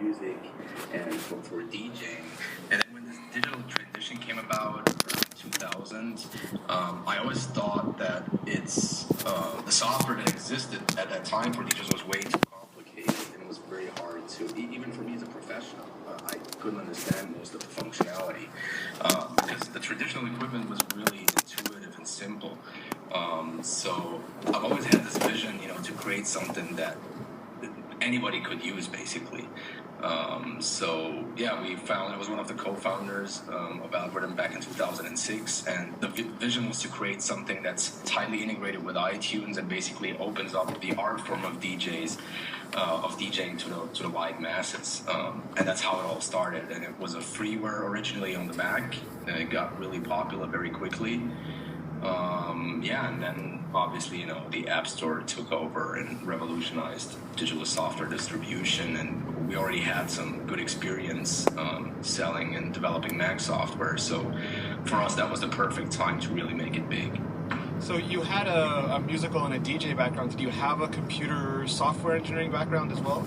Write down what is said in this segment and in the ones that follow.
music and for DJing. And then when this digital transition came about around 2000, I always thought that it's the software that existed at that time for DJs was way too complicated, and it was very hard to, even for me as a professional, I couldn't understand most of the functionality because the traditional equipment was really intuitive and simple. So I've always had this vision, to create something that anybody could use, basically. So yeah, I was one of the co-founders of Algorithm back in 2006, and the vision was to create something that's tightly integrated with iTunes and basically opens up the art form of DJs, of DJing to the wide masses. And that's how it all started. And it was a freeware originally on the Mac, and it got really popular very quickly. And then obviously, the App Store took over and revolutionized digital software distribution, and we already had some good experience selling and developing Mac software. So for us, that was the perfect time to really make it big. So you had a musical and a DJ background. Did you have a computer software engineering background as well?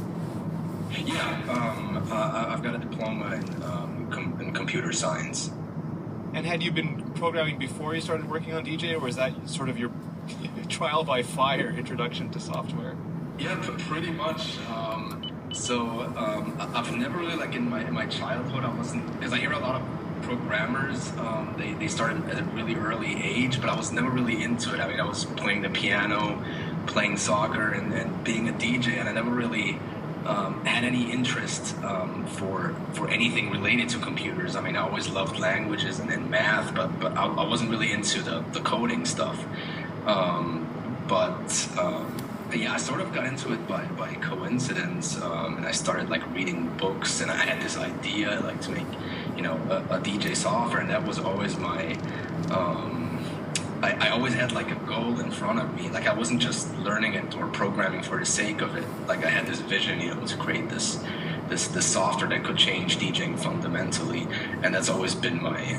Yeah, I've got a diploma in computer science. And had you been programming before you started working on DJ, or was that sort of your trial by fire introduction to software? Yeah, pretty much. I've never really, in my childhood, because I hear a lot of programmers, they started at a really early age, but I was never really into it. I mean, I was playing the piano, playing soccer, and being a DJ, and I never really had any interest for anything related to computers. I mean, I always loved languages and math, but I wasn't really into the coding stuff. I sort of got into it by coincidence, and I started reading books, and I had this idea to make a DJ software, and that was always my I always had a goal in front of me. I wasn't just learning it or programming for the sake of it. I had this vision, to create this software that could change DJing fundamentally, and that's always been my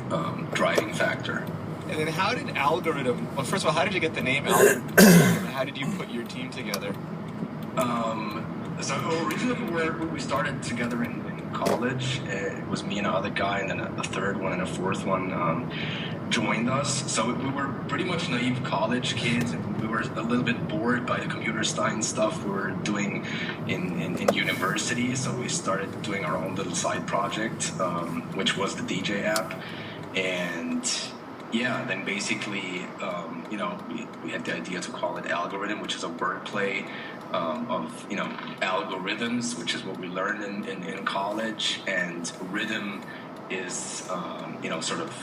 driving factor. And then how did Algorithm, well, first of all, how did you get the name Algorithm? And how did you put your team together? So originally we started together in college. It was me and another guy, and then a third one and a fourth one joined us. So we were pretty much naive college kids, and we were a little bit bored by the computer science stuff we were doing in university. So we started doing our own little side project, which was the DJ app. And then basically, we had the idea to call it Algorithm, which is a wordplay of, algorithms, which is what we learned in college. And rhythm is, sort of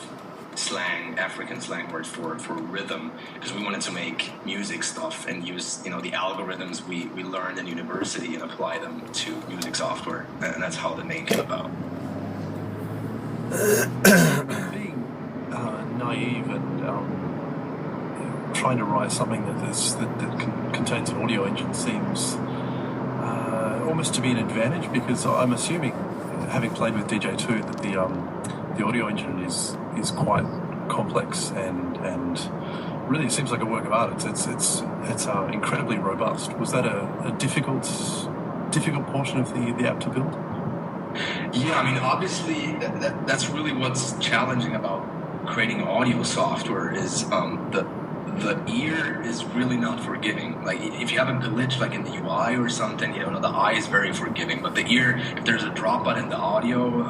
African slang word for rhythm, because we wanted to make music stuff and use, the algorithms we learned in university and apply them to music software. And that's how the name came about. Naive and trying to write something that contains an audio engine seems almost to be an advantage, because I'm assuming, having played with DJ2, that the audio engine is quite complex and really it seems like a work of art. It's incredibly robust. Was that a difficult portion of the app to build? Yeah, I mean, obviously that's really what's challenging about creating audio software is the ear is really not forgiving. If you have a glitch in the UI or something, the eye is very forgiving, but the ear, if there's a drop out in the audio,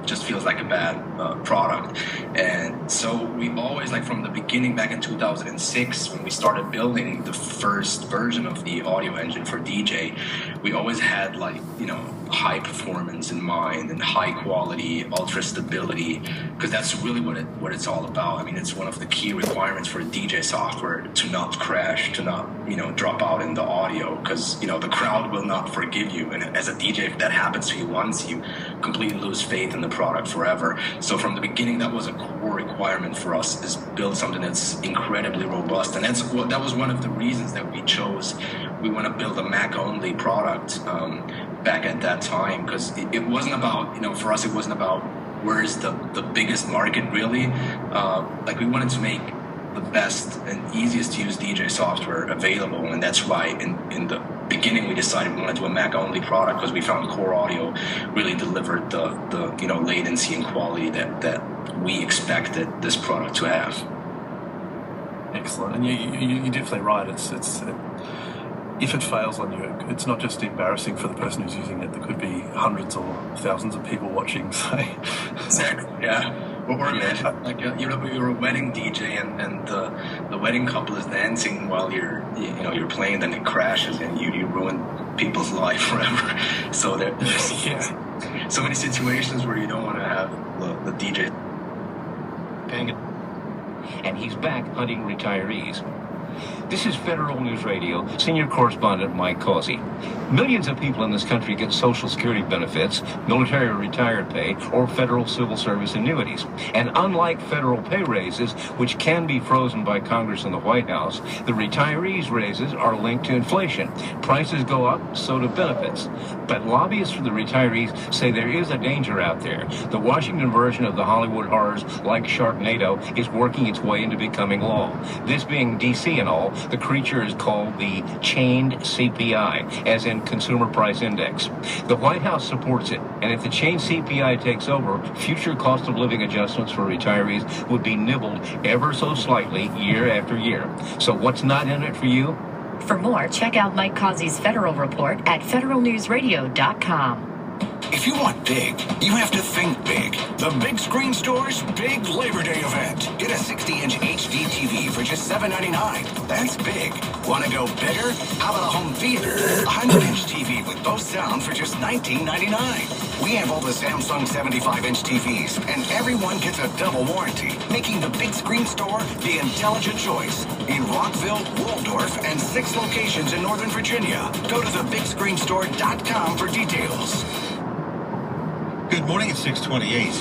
just feels like a bad product. And so we always, from the beginning back in 2006, when we started building the first version of the audio engine for DJ, we always had high performance in mind and high quality, ultra stability, because that's really what it's all about. I mean, it's one of the key requirements for DJ software to not crash, to not drop out in the audio, because the crowd will not forgive you. And as a DJ, if that happens to you once, you completely lose faith in the product forever. So from the beginning, that was a core requirement for us, is build something that's incredibly robust. And that was one of the reasons that we want to build a Mac-only product back at that time, because it wasn't about, for us, it wasn't about where is the biggest market, really. We wanted to make the best and easiest to use DJ software available, and that's why in the beginning, we decided we wanted to do a Mac-only product because we found Core Audio really delivered the latency and quality that we expected this product to have. Excellent, and you're definitely right. If it fails on you, it's not just embarrassing for the person who's using it. There could be hundreds or thousands of people watching. So, exactly, yeah. Or imagine, like you're a wedding DJ and the wedding couple is dancing while you're playing, then it crashes and you ruin people's life forever. So there's so many situations where you don't want to have the DJ. And he's back hunting retirees. This is Federal News Radio, senior correspondent Mike Causey. Millions of people in this country get Social Security benefits, military or retired pay, or federal civil service annuities. And unlike federal pay raises, which can be frozen by Congress and the White House, the retirees' raises are linked to inflation. Prices go up, so do benefits. But lobbyists for the retirees say there is a danger out there. The Washington version of the Hollywood horrors, like Sharknado, is working its way into becoming law. This being D.C. and all, the creature is called the chained CPI, as in Consumer Price Index. The White House supports it, and if the chained CPI takes over, future cost of living adjustments for retirees would be nibbled ever so slightly year after year. So what's not in it for you? For more, check out Mike Causey's Federal Report at federalnewsradio.com. If you want big, you have to think big. The Big Screen Store's Big Labor Day event. Get a 60-inch HD TV for just $7.99. That's big. Want to go bigger? How about a home theater? A 100-inch TV with Bose sound for just $19.99. We have all the Samsung 75-inch TVs, and everyone gets a double warranty, making the Big Screen Store the intelligent choice. In Rockville, Waldorf, and 6 locations in Northern Virginia. Go to thebigscreenstore.com for details. Good morning, it's 6:28.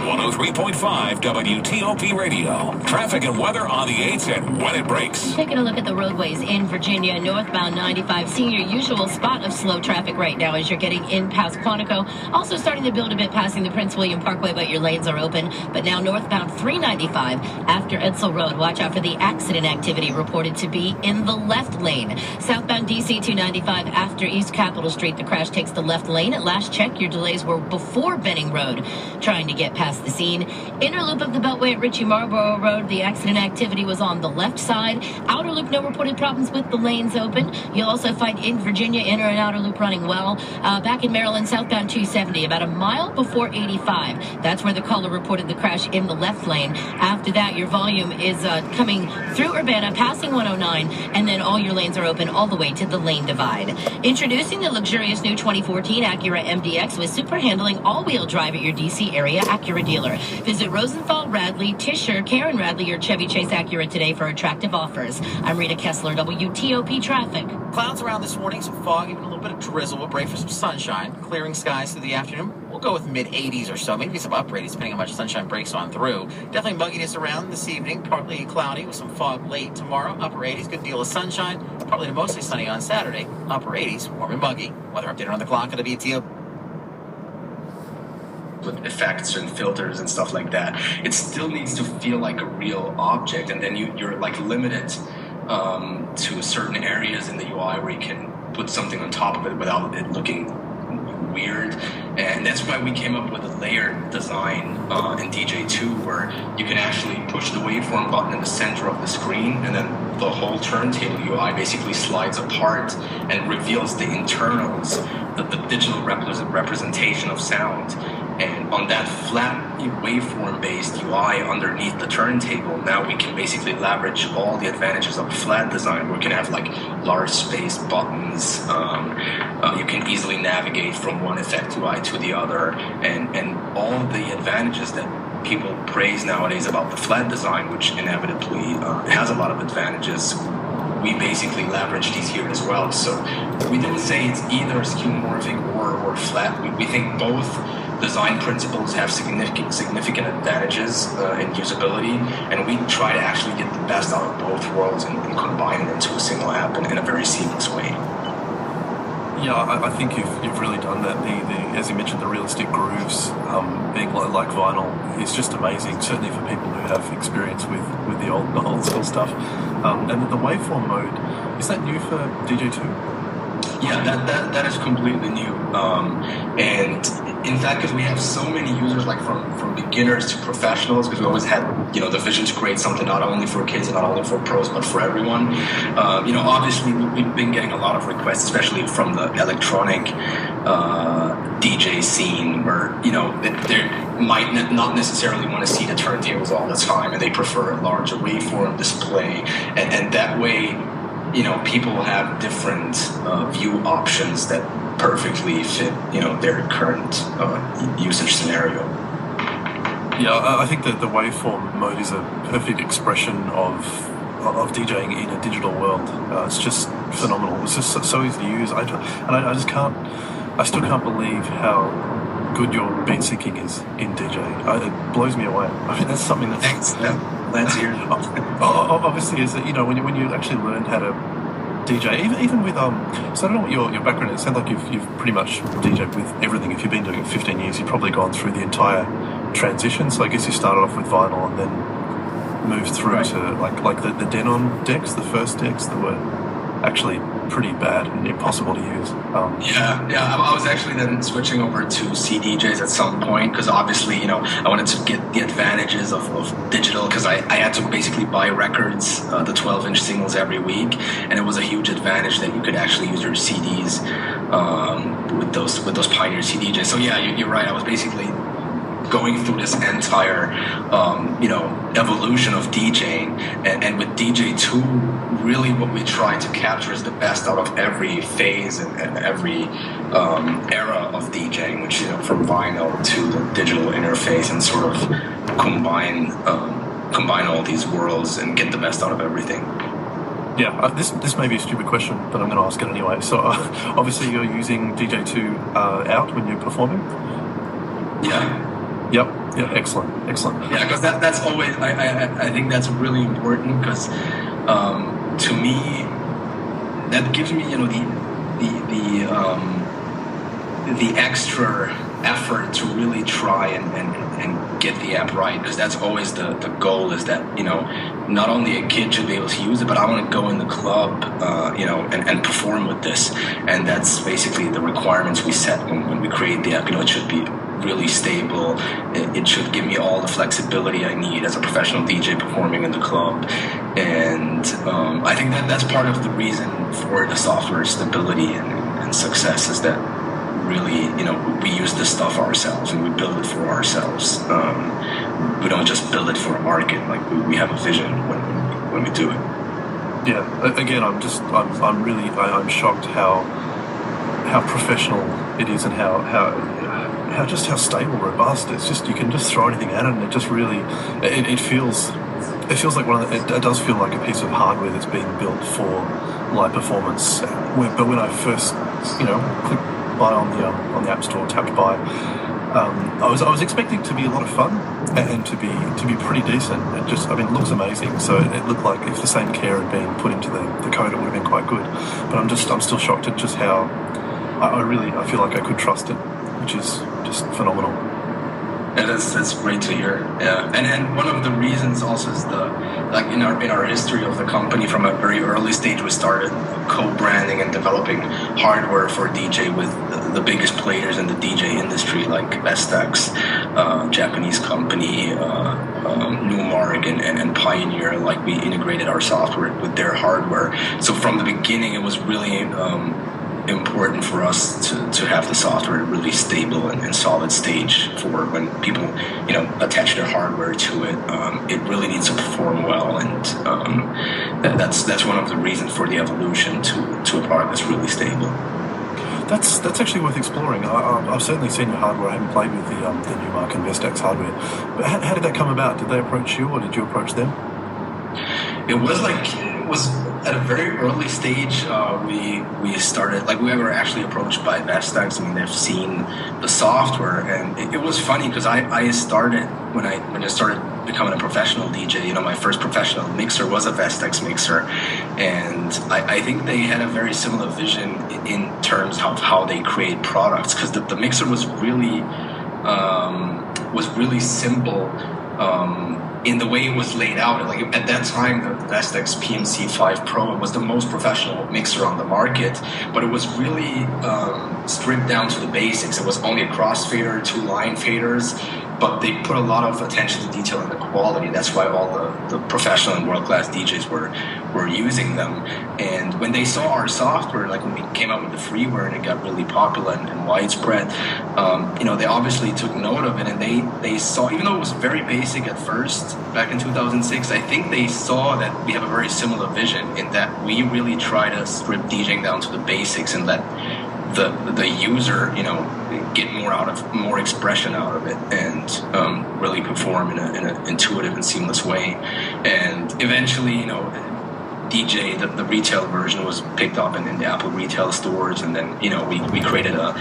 103.5 WTOP Radio. Traffic and weather on the 8s and when it breaks. Taking a look at the roadways in Virginia, northbound 95, seeing your usual spot of slow traffic right now as you're getting in past Quantico. Also starting to build a bit passing the Prince William Parkway, but your lanes are open. But now northbound 395 after Edsel Road. Watch out for the accident activity reported to be in the left lane. Southbound DC 295 after East Capitol Street. The crash takes the left lane. At last check, your delays were before Benning Road, trying to get past the scene. Inner loop of the Beltway at Ritchie Marlborough Road, the accident activity was on the left side. Outer loop, no reported problems with the lanes open. You'll also find in Virginia, inner and outer loop running well. Back in Maryland, southbound 270, about a mile before 85. That's where the caller reported the crash in the left lane. After that, your volume is coming through Urbana, passing 109, and then all your lanes are open all the way to the lane divide. Introducing the luxurious new 2014 Acura MDX with super handling all-wheel drive at your DC area Acura dealer. Visit Rosenthal, Radley, Tisher, Karen Radley, or Chevy Chase Acura today for attractive offers. I'm Rita Kessler, WTOP Traffic. Clouds around this morning, some fog, even a little bit of drizzle. We'll break for some sunshine. Clearing skies through the afternoon. We'll go with mid-80s or so, maybe some upper 80s, depending on how much sunshine breaks on through. Definitely mugginess around this evening, partly cloudy with some fog late tomorrow. Upper 80s, good deal of sunshine. Partly to mostly sunny on Saturday. Upper 80s, warm and muggy. Weather update on the clock at the WTOP. With effects and filters and stuff like that, it still needs to feel like a real object, and then you're like limited to certain areas in the UI where you can put something on top of it without it looking weird. And that's why we came up with a layered design in DJ2, where you can actually push the waveform button in the center of the screen, and then the whole turntable UI basically slides apart and reveals the internals, the digital representation of sound. And on that flat waveform-based UI underneath the turntable, now we can basically leverage all the advantages of flat design. We can have like large space buttons. You can easily navigate from one effect UI to the other, and all the advantages that people praise nowadays about the flat design, which inevitably has a lot of advantages. We basically leverage these here as well. So we don't say it's either skeuomorphic or flat. We think both design principles have significant advantages in usability, and we try to actually get the best out of both worlds and combine it into a single app in a very seamless way. Yeah, I think you've really done that. As you mentioned, the realistic grooves being like vinyl is just amazing. Certainly for people who have experience with the old school stuff. And the waveform mode, is that new for DJ2? Yeah, that is completely new. And in fact, because we have so many users, like from beginners to professionals, because we always had, the vision to create something not only for kids and not only for pros, but for everyone. Obviously we've been getting a lot of requests, especially from the electronic DJ scene, where they might not necessarily want to see the turntables all the time, and they prefer a larger waveform display, and that way, people have different view options that perfectly fit, their current usage scenario. Yeah, I think that the waveform mode is a perfect expression of DJing in a digital world. It's just phenomenal. It's just so easy to use. I still can't believe how good your beat syncing is in DJ. It blows me away. I mean, that's something that's... Thanks. Glad to hear. Obviously, is that, when you actually learn how to DJ, even with so I don't know what your background is. It sounds like you've pretty much DJed with everything. If you've been doing it 15 years, you've probably gone through the entire transition. So I guess you started off with vinyl and then moved through to like the Denon decks, the first decks that were actually pretty bad and impossible to use. I was actually then switching over to CDJs at some point, because obviously, I wanted to get the advantages of digital, because I had to basically buy records, the 12-inch singles every week, and it was a huge advantage that you could actually use your CDs with those Pioneer CDJs. So yeah, you're right. I was basically going through this entire, evolution of DJing, and with DJ2, really what we try to capture is the best out of every phase and every era of DJing, which, from vinyl to the digital interface, and sort of combine all these worlds and get the best out of everything. Yeah, this may be a stupid question, but I'm going to ask it anyway. So obviously you're using DJ2 out when you're performing? Yeah. Yep. Yeah. Excellent. Yeah, because that's always. I think that's really important, because to me, that gives me the extra effort to really try and get the app right, because that's always the goal, is that not only a kid should be able to use it, but I want to go in the club and perform with this, and that's basically the requirements we set when we create the app. It should be really stable. It should give me all the flexibility I need as a professional DJ performing in the club, and I think that's part of the reason for the software stability and success, is that really we use this stuff ourselves and we build it for ourselves. We don't just build it for a market. Like we have a vision when we do it. Yeah. Again, I'm shocked how professional it is, and how stable, robust. It's just, you can just throw anything at it, and it just really, it feels like it does feel like a piece of hardware that's being built for live performance. But when I first, clicked buy on the App Store, tapped buy, I was expecting it to be a lot of fun and to be pretty decent. It looks amazing. So it looked like if the same care had been put into the code, it would have been quite good. But I'm still shocked at just how I feel like I could trust it, which is just phenomenal. Yeah, that's great to hear. Yeah, and one of the reasons also is in our history of the company, from a very early stage, we started co-branding and developing hardware for DJ with the biggest players in the DJ industry, like Vestax, Japanese company, Newmark, and Pioneer. Like, we integrated our software with their hardware. So from the beginning, it was really important for us to have the software really stable and solid stage for when people attach their hardware to it. It really needs to perform well, and that's one of the reasons for the evolution to a product that's really stable. That's actually worth exploring. I've certainly seen your hardware. I haven't played with the Newmark and Vestax hardware. But how did that come about? Did they approach you, or did you approach them? It was at a very early stage. We started, we were actually approached by Vestax. I mean, they've seen the software, and it was funny because I started when I started becoming a professional DJ. My first professional mixer was a Vestax mixer, and I think they had a very similar vision in terms of how they create products, because the mixer was really simple. in the way it was laid out. Like at that time, the Vestax PMC5 Pro was the most professional mixer on the market, but it was really stripped down to the basics. It was only a crossfader, 2 line faders, but they put a lot of attention to detail in the quality. That's why all the professional and world-class DJs were using them. And when they saw our software, like when we came out with the freeware and it got really popular and widespread, they obviously took note of it, and they saw, even though it was very basic at first back in 2006, I think they saw that we have a very similar vision in that we really try to strip DJing down to the basics and let the user, get more expression out of it, and really perform in an intuitive and seamless way. And eventually, DJ, the retail version, was picked up in the Apple retail stores, and then we created a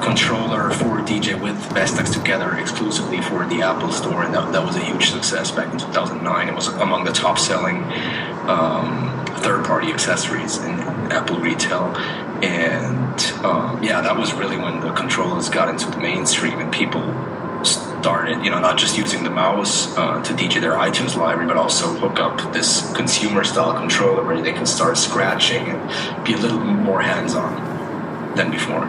controller for DJ with Vestax together exclusively for the Apple store, and that was a huge success back in 2009. It was among the top selling third-party accessories in Apple retail. And that was really when the controllers got into the mainstream and people started, not just using the mouse to DJ their iTunes library, but also hook up this consumer-style controller where they can start scratching and be a little more hands-on than before.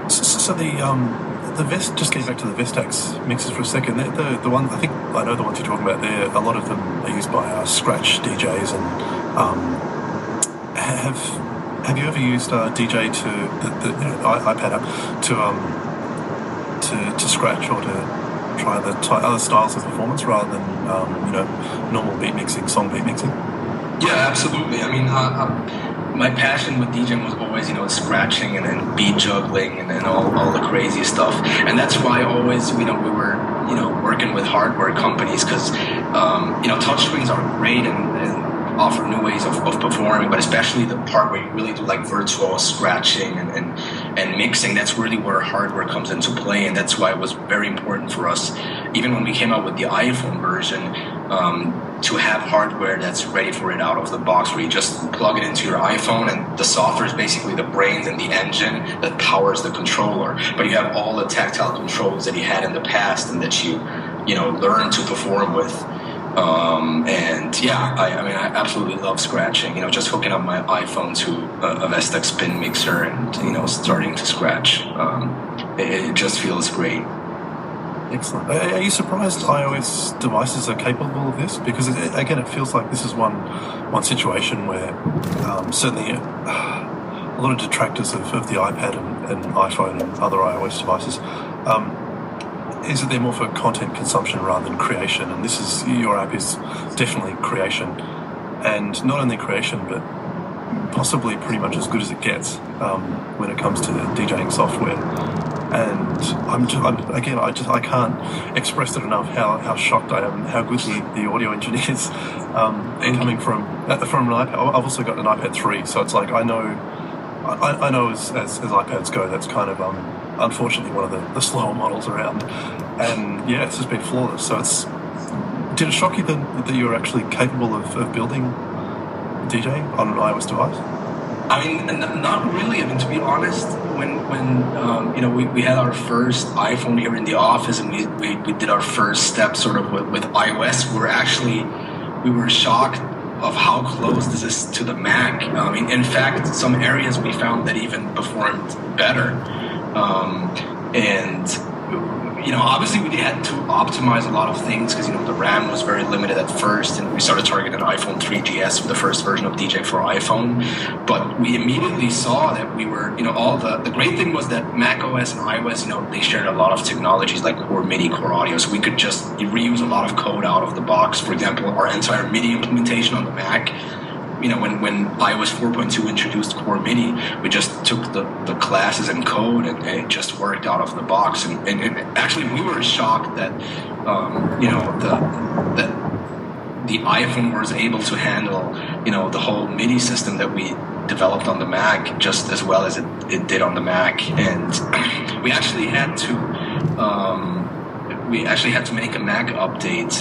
So the Vest, just getting back to the Vestax mixers for a second, the one, I think I know the ones you're talking about there, a lot of them are used by scratch DJs, and have you ever used DJ to the iPad app to scratch or to try the other styles of performance rather than normal beat mixing, song beat mixing? Yeah, absolutely. I mean, my passion with DJing was always, scratching and then beat juggling and then all the crazy stuff. And that's why always, we were, working with hardware companies because, touchscreens are great and offer new ways of performing, but especially the part where you really do like virtual scratching and mixing, that's really where hardware comes into play. And that's why it was very important for us, even when we came out with the iPhone version, to have hardware that's ready for it out of the box, where you just plug it into your iPhone and the software is basically the brains and the engine that powers the controller, but you have all the tactile controls that you had in the past and that you learn to perform with. I absolutely love scratching. Just hooking up my iPhone to a Vestax spin mixer and starting to scratch. It just feels great. Excellent. Are you surprised iOS devices are capable of this? Because it feels like this is one situation where certainly a lot of detractors of the iPad and iPhone and other iOS devices. Is that they're more for content consumption rather than creation, and your app is definitely creation, and not only creation but possibly pretty much as good as it gets when it comes to DJing software. And I can't express it enough how shocked I am how good the audio engine is coming from an iPad. I've also got an iPad 3, so it's like I know as iPads go, that's kind of unfortunately one of the slower models around, and it's just been flawless. So did it shock you that you were actually capable of building DJ on an iOS device? I mean, not really. I mean, to be honest, when we had our first iPhone here in the office and we did our first step sort of with iOS, we were shocked of how close this is to the Mac. I mean, in fact, some areas we found that even performed better. Obviously we had to optimize a lot of things because, the RAM was very limited at first, and we started targeting an iPhone 3GS for the first version of DJ for iPhone. But we immediately saw that we were, the great thing was that Mac OS and iOS, they shared a lot of technologies like Core MIDI, Core Audio, so we could just reuse a lot of code out of the box. For example, our entire MIDI implementation on the Mac, when iOS 4.2 introduced Core MIDI, we just took the classes and code and it just worked out of the box. And actually, we were shocked that, that the iPhone was able to handle, the whole MIDI system that we developed on the Mac just as well as it did on the Mac. And we actually had to make a Mac update,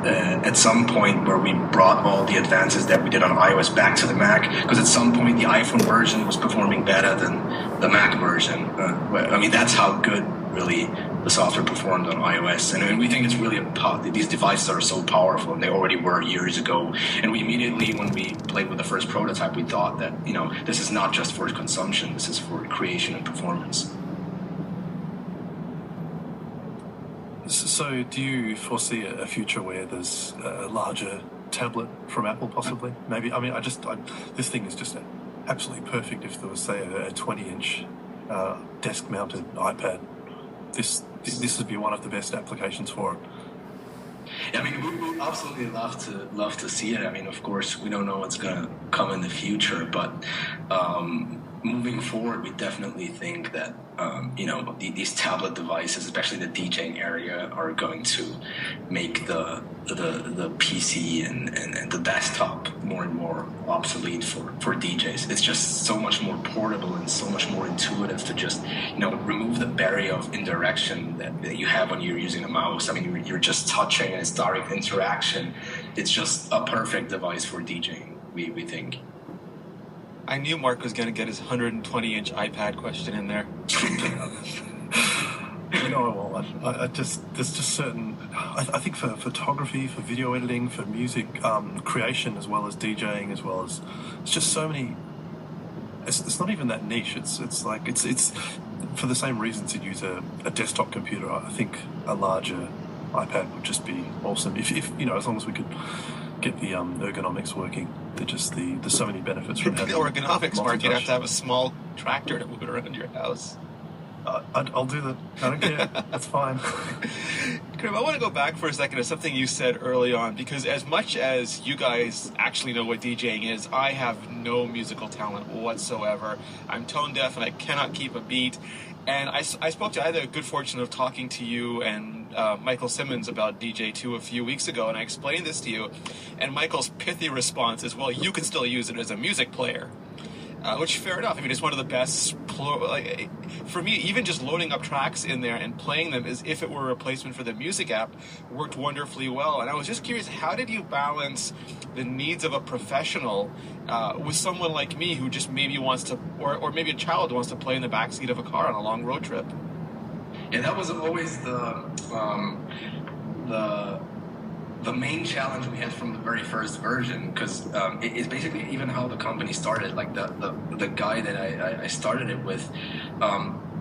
at some point where we brought all the advances that we did on iOS back to the Mac, because at some point the iPhone version was performing better than the Mac version. That's how good really the software performed on iOS. And I mean, we think it's really these devices are so powerful, and they already were years ago. And we immediately, when we played with the first prototype, we thought that, you know, this is not just for consumption, this is for creation and performance. So do you foresee a future where there's a larger tablet from Apple, possibly? Maybe. I mean, this thing is just absolutely perfect if there was, say, a 20-inch desk-mounted iPad. This would be one of the best applications for it. Yeah, I mean, we would absolutely love to see it. I mean, of course, we don't know what's going to come in the future, but moving forward, we definitely think that you know, these tablet devices, especially the DJing area, are going to make the PC and the desktop more and more obsolete for DJs. It's just so much more portable and so much more intuitive to just, you know, remove the barrier of indirection that you have when you're using a mouse. I mean, you're just touching and it's direct interaction. It's just a perfect device for DJing, we think. I knew Mark was going to get his 120-inch iPad question in there. You know, well, there's just certain. I think for photography, for video editing, for music creation, as well as DJing, as well as it's just so many. It's not even that niche. It's like it's for the same reasons you'd use a desktop computer. I think a larger iPad would just be awesome. If you know, as long as we could get the ergonomics working. There's so many benefits from having the ergonomics, Mark. You'd have to have a small tractor to move it around your house. I'll do that. I don't care. That's fine. Karim, I want to go back for a second to something you said early on, because as much as you guys actually know what DJing is, I have no musical talent whatsoever. I'm tone deaf and I cannot keep a beat. And I had the good fortune of talking to you and Michael Simmons about DJ2 a few weeks ago, and I explained this to you, and Michael's pithy response is, well, you can still use it as a music player. Which, fair enough. I mean, it's one of the best, for me, even just loading up tracks in there and playing them as if it were a replacement for the music app worked wonderfully well. And I was just curious, how did you balance the needs of a professional with someone like me who just maybe wants to, or maybe a child who wants to play in the backseat of a car on a long road trip? Yeah, that was always the main challenge we had from the very first version, because it's basically even how the company started. Like the guy that I started it with,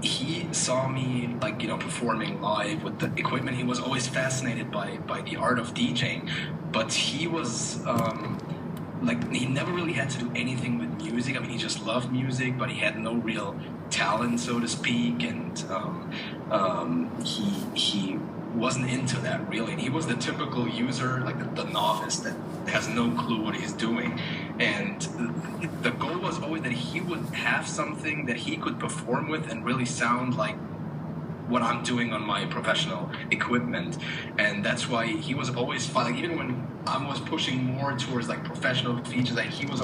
he saw me, like, you know, performing live with the equipment. He was always fascinated by the art of DJing, but he was like, he never really had to do anything with music. I mean, he just loved music, but he had no real talent, so to speak, and he wasn't into that really. And he was the typical user, like the novice that has no clue what he's doing. And the goal was always that he would have something that he could perform with and really sound like what I'm doing on my professional equipment. And that's why he was always fun. Like, even when I was pushing more towards like professional features, like it was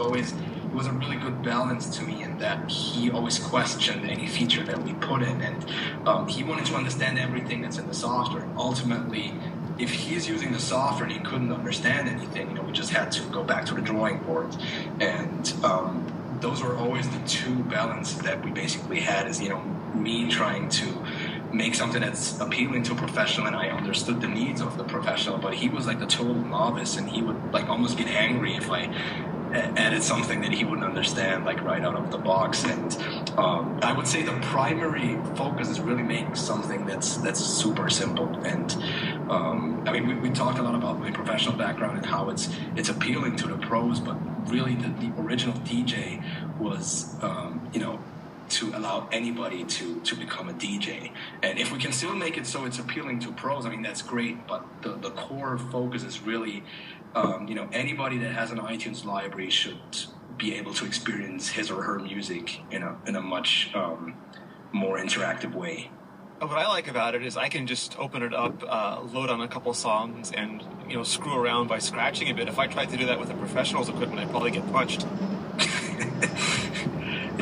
a really good balance to me in that he always questioned any feature that we put in, and he wanted to understand everything that's in the software. Ultimately, if he's using the software and he couldn't understand anything, you know, we just had to go back to the drawing board. And those were always the two balances that we basically had, is, you know, me trying to make something that's appealing to a professional, and I understood the needs of the professional, but he was like the total novice, and he would like almost get angry if I added something that he wouldn't understand, like right out of the box. And I would say the primary focus is really make something that's super simple. And I mean, we talked a lot about my professional background and how it's appealing to the pros, but really the original DJ was you know, to allow anybody to become a DJ. And if we can still make it so it's appealing to pros, I mean, that's great, but the core focus is really, you know, anybody that has an iTunes library should be able to experience his or her music in a much more interactive way. What I like about it is I can just open it up, load on a couple songs, and, you know, screw around by scratching a bit. If I tried to do that with a professional's equipment, I'd probably get punched.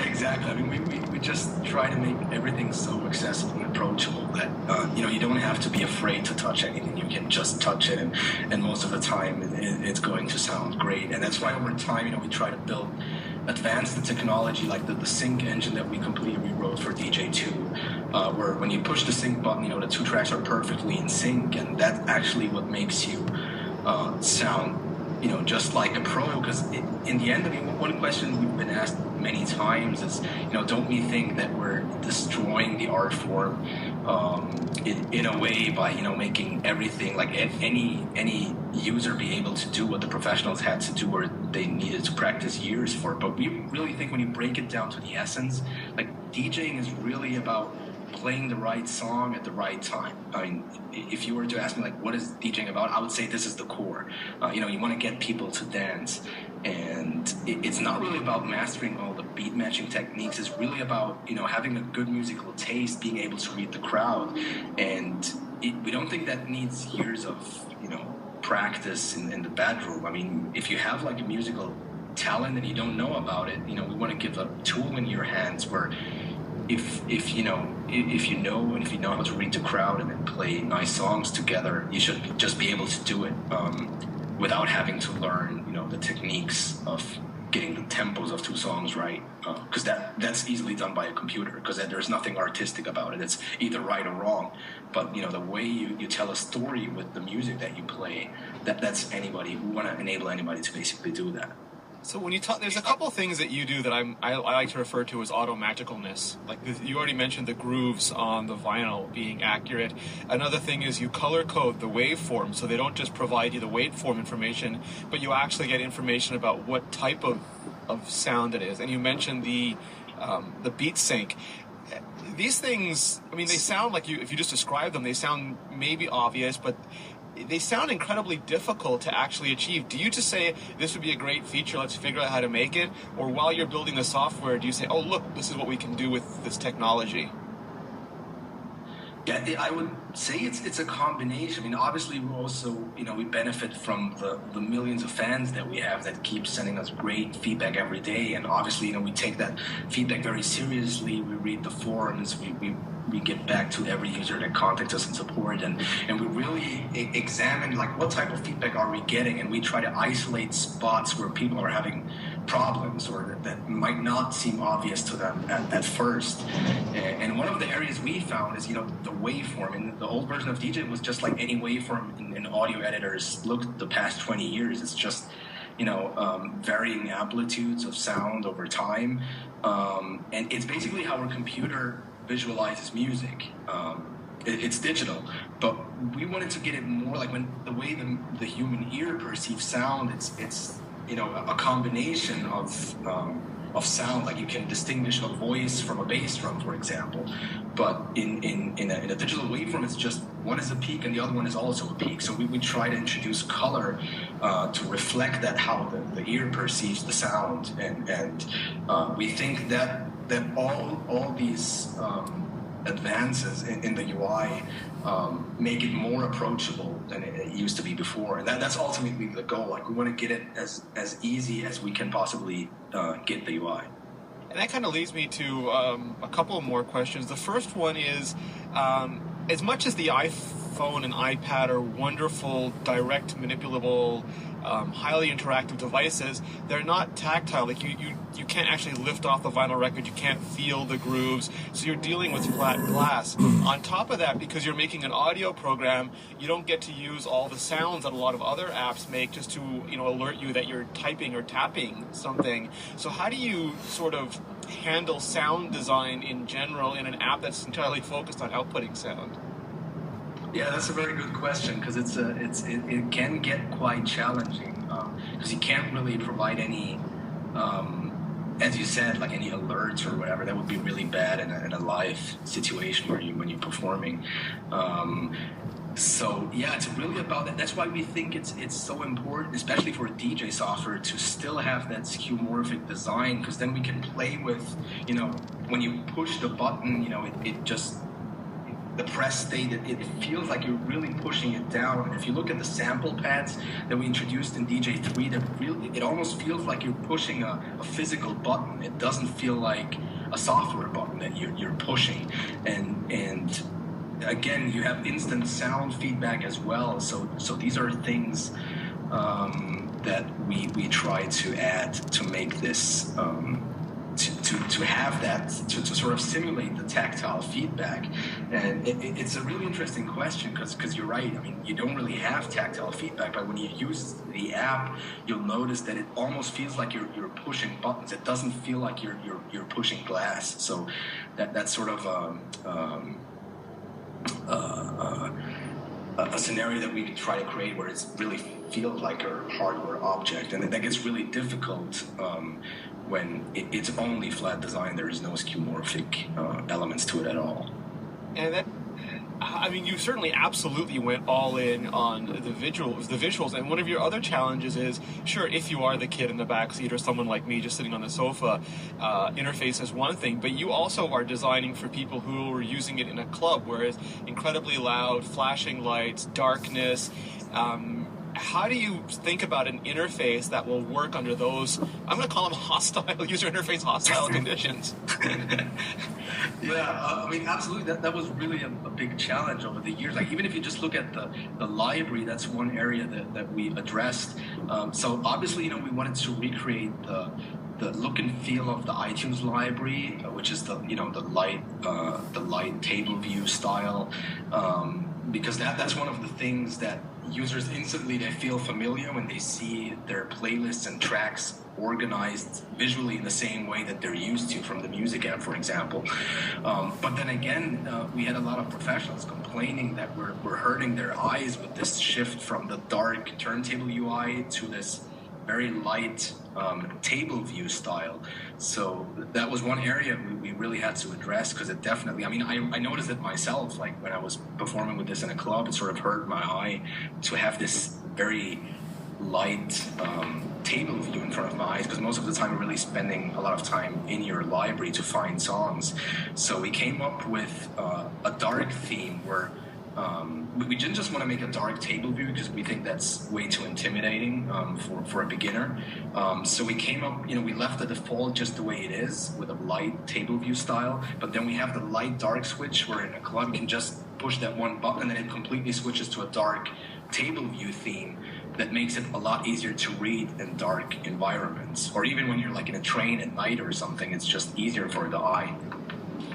Exactly. I mean, we just try to make everything so accessible and approachable that, you know, you don't have to be afraid to touch anything. You can just touch it, and most of the time it's going to sound great. And that's why over time, you know, we try to build advanced the technology, like the sync engine that we completely rewrote for DJ2, where when you push the sync button, the two tracks are perfectly in sync, and that's actually what makes you sound, just like a pro. Because in the end, one question we've been asked many times is, don't we think that we're destroying the art form in a way by making everything, like any user be able to do what the professionals had to do, or they needed to practice years for. But we really think when you break it down to the essence, like DJing is really about playing the right song at the right time. I mean, if you were to ask me, like, what is DJing about, I would say this is the core. You want to get people to dance, and it's not really about mastering all the beat matching techniques. It's really about having a good musical taste, being able to read the crowd, and we don't think that needs years of practice in the bedroom. I mean, if you have like a musical talent and you don't know about it, we want to give a tool in your hands where if you know how to read the crowd and then play nice songs together, you should just be able to do it without having to learn the techniques of getting the tempos of two songs right, because that's easily done by a computer, because there's nothing artistic about it. It's either right or wrong, but the way you tell a story with the music that you play, that's anybody. We want to enable anybody to basically do that. So when you talk, there's a couple of things that you do that I like to refer to as automagicalness. Like you already mentioned the grooves on the vinyl being accurate. Another thing is you color code the waveform, so they don't just provide you the waveform information, but you actually get information about what type of sound it is. And you mentioned the beat sync. These things, I mean, they sound like if you just describe them, they sound maybe obvious, but they sound incredibly difficult to actually achieve. Do you just say, this would be a great feature, let's figure out how to make it? Or while you're building the software, do you say, oh, look, this is what we can do with this technology? Yeah, I would say it's a combination. I mean, obviously, we also, we benefit from the millions of fans that we have that keep sending us great feedback every day. And obviously, we take that feedback very seriously. We read the forums, we get back to every user that contacts us in support, and we really examine like what type of feedback are we getting, and we try to isolate spots where people are having problems or that might not seem obvious to them at first. And one of the areas we found is the waveform. In the old version of DJ was just like any waveform in audio editors looked the past 20 years. It's just varying amplitudes of sound over time, and it's basically how our computer visualizes music. It's digital, but we wanted to get it more like the way the human ear perceives sound. It's a combination of sound. Like you can distinguish a voice from a bass drum, for example. But in a digital waveform, it's just one is a peak and the other one is also a peak. So we try to introduce color to reflect that how the ear perceives the sound, and we think that all these advances in the UI make it more approachable than it used to be before, and that's ultimately the goal. Like we want to get it as easy as we can possibly get the UI. And that kind of leads me to a couple more questions. The first one is, as much as the iPhone and iPad are wonderful, direct, manipulable, highly interactive devices, they're not tactile. Like you can't actually lift off the vinyl record, you can't feel the grooves, so you're dealing with flat glass. On top of that, because you're making an audio program, you don't get to use all the sounds that a lot of other apps make just to alert you that you're typing or tapping something. So how do you sort of handle sound design in general in an app that's entirely focused on outputting sound? Yeah, that's a very good question, because it can get quite challenging, because you can't really provide any, as you said, like any alerts or whatever. That would be really bad in a live situation when you're performing. So yeah, it's really about that. That's why we think it's so important, especially for a DJ software, to still have that skeuomorphic design, because then we can play with, when you push the button, it just, the press state, it feels like you're really pushing it down. And if you look at the sample pads that we introduced in DJ3, it almost feels like you're pushing a physical button. It doesn't feel like a software button that you're pushing. And again, you have instant sound feedback as well. So these are things that we try to add to make this to have that to sort of simulate the tactile feedback. And it's a really interesting question because you're right. I mean, you don't really have tactile feedback, but when you use the app, you'll notice that it almost feels like you're pushing buttons. It doesn't feel like you're pushing glass. So that's sort of a scenario that we could try to create where it really feels like a hardware object, and that gets really difficult when it's only flat design. There is no skeuomorphic elements to it at all. And that, I mean, you certainly absolutely went all in on the visuals. And one of your other challenges is, sure, if you are the kid in the backseat or someone like me just sitting on the sofa, interface is one thing, but you also are designing for people who are using it in a club, whereas incredibly loud, flashing lights, darkness. How do you think about an interface that will work under those, I'm going to call them hostile, user interface hostile conditions? Yeah, I mean, absolutely. That was really a big challenge over the years. Like, even if you just look at the library, that's one area that we addressed. So obviously, you know, we wanted to recreate the look and feel of the iTunes library, which is the light table view style, because that's one of the things that users instantly, they feel familiar when they see their playlists and tracks organized visually in the same way that they're used to from the music app, for example. But then again, we had a lot of professionals complaining that we're hurting their eyes with this shift from the dark turntable UI to this very light table view style. So that was one area we really had to address, because it definitely, I mean, I noticed it myself, like when I was performing with this in a club, it sort of hurt my eye to have this very light table view in front of my eyes, because most of the time we're really spending a lot of time in your library to find songs. So we came up with a dark theme where we didn't just want to make a dark table view because we think that's way too intimidating for a beginner. So we came up, you know, we left the default just the way it is with a light table view style, but then we have the light dark switch where in a club you can just push that one button and then it completely switches to a dark table view theme that makes it a lot easier to read in dark environments. Or even when you're like in a train at night or something, it's just easier for the eye.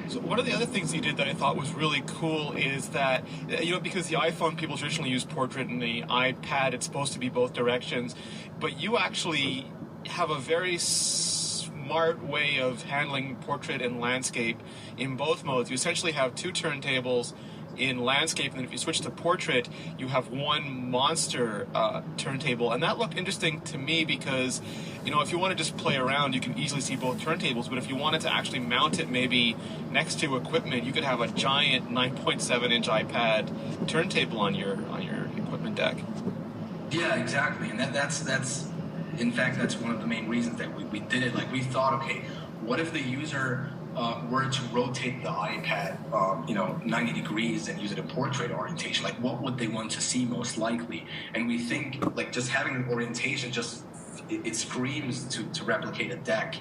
So one of the other things you did that I thought was really cool is that, you know, because the iPhone, people traditionally use portrait, and the iPad, it's supposed to be both directions, but you actually have a very smart way of handling portrait and landscape in both modes. You essentially have two turntables in landscape, and then if you switch to portrait, you have one monster turntable. And that looked interesting to me because, you know, if you want to just play around, you can easily see both turntables, but if you wanted to actually mount it maybe next to equipment, you could have a giant 9.7-inch iPad turntable on your equipment deck. Yeah, exactly. And that's in fact, that's one of the main reasons that we did it. Like, we thought, okay, what if the user were to rotate the iPad, 90 degrees and use it in portrait orientation? Like, what would they want to see most likely? And we think, like, just having an orientation, it screams to replicate a deck.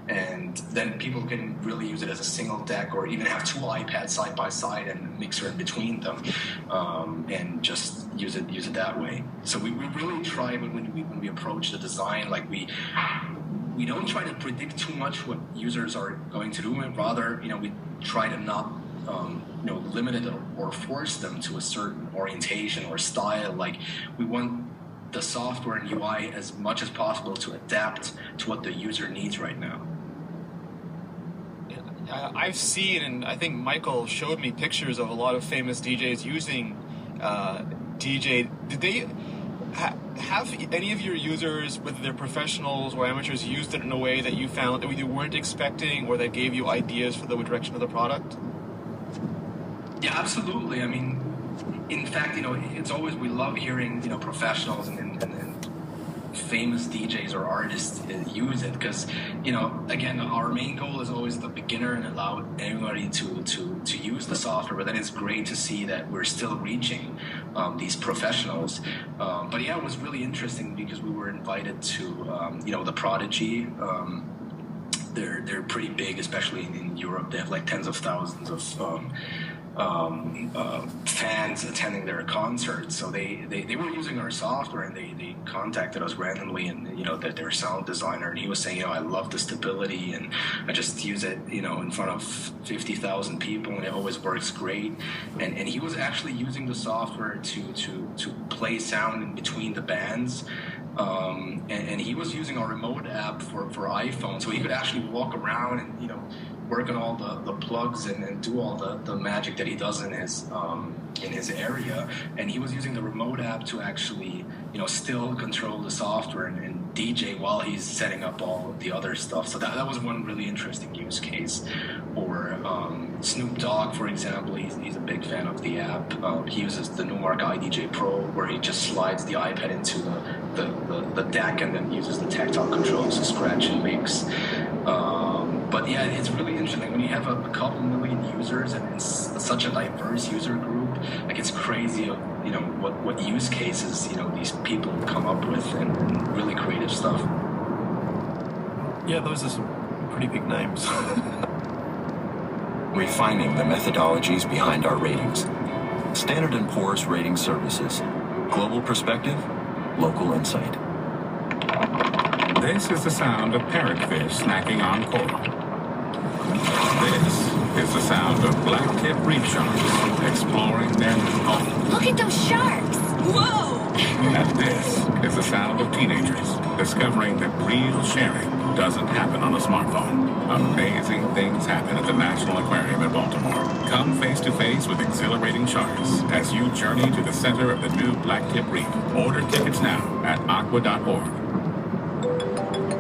And then people can really use it as a single deck, or even have two iPads side by side and a mixer in between them, and just use it that way. So we really try when we approach the design, like we don't try to predict too much what users are going to do, and rather, we try to not, limit it or force them to a certain orientation or style. Like, we want the software and UI as much as possible to adapt to what the user needs right now. I've seen, and I think Michael showed me pictures of a lot of famous DJs using DJ. Did they have any of your users, whether they're professionals or amateurs, used it in a way that you found that you weren't expecting, or that gave you ideas for the direction of the product? Yeah, absolutely. I mean, in fact, it's always, we love hearing, professionals and famous DJs or artists use it, because, again, our main goal is always the beginner and allow everybody to use the software. But then it's great to see that we're still reaching these professionals. But yeah, it was really interesting because we were invited to, the Prodigy. They're pretty big, especially in Europe. They have like tens of thousands of fans attending their concerts. So they were using our software, and they contacted us randomly, and their sound designer, and he was saying, I love the stability, and I just use it in front of 50,000 people, and it always works great. And he was actually using the software to play sound in between the bands. And he was using our remote app for iPhone, so he could actually walk around and work on all the plugs and do all the magic that he does in his area. And he was using the remote app to actually still control the software and DJ while he's setting up all of the other stuff. So that was one really interesting use case. Or Snoop Dogg, for example, he's a big fan of the app. He uses the Numark iDJ Pro, where he just slides the iPad into the deck and then uses the tactile controls to scratch and mix. But yeah, it's really interesting when you have a couple million users and it's such a diverse user group. Like, it's crazy, what use cases these people come up with, and really creative stuff. Yeah, those are some pretty big names. Refining the methodologies behind our ratings. Standard & Poor's Rating Services. Global perspective, local insight. This is the sound of parrotfish snacking on coral. This is the sound of black-tip reef sharks exploring their new home. Look at those sharks! Whoa! And this is the sound of teenagers discovering that real sharing doesn't happen on a smartphone. Amazing things happen at the National Aquarium in Baltimore. Come face to face with exhilarating sharks as you journey to the center of the new blacktip reef. Order tickets now at aqua.org.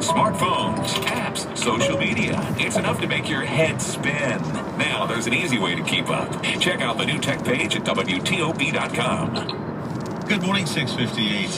Smartphones, apps, social media. It's enough to make your head spin. Now there's an easy way to keep up. Check out the new tech page at WTOP.com. Good morning, 658.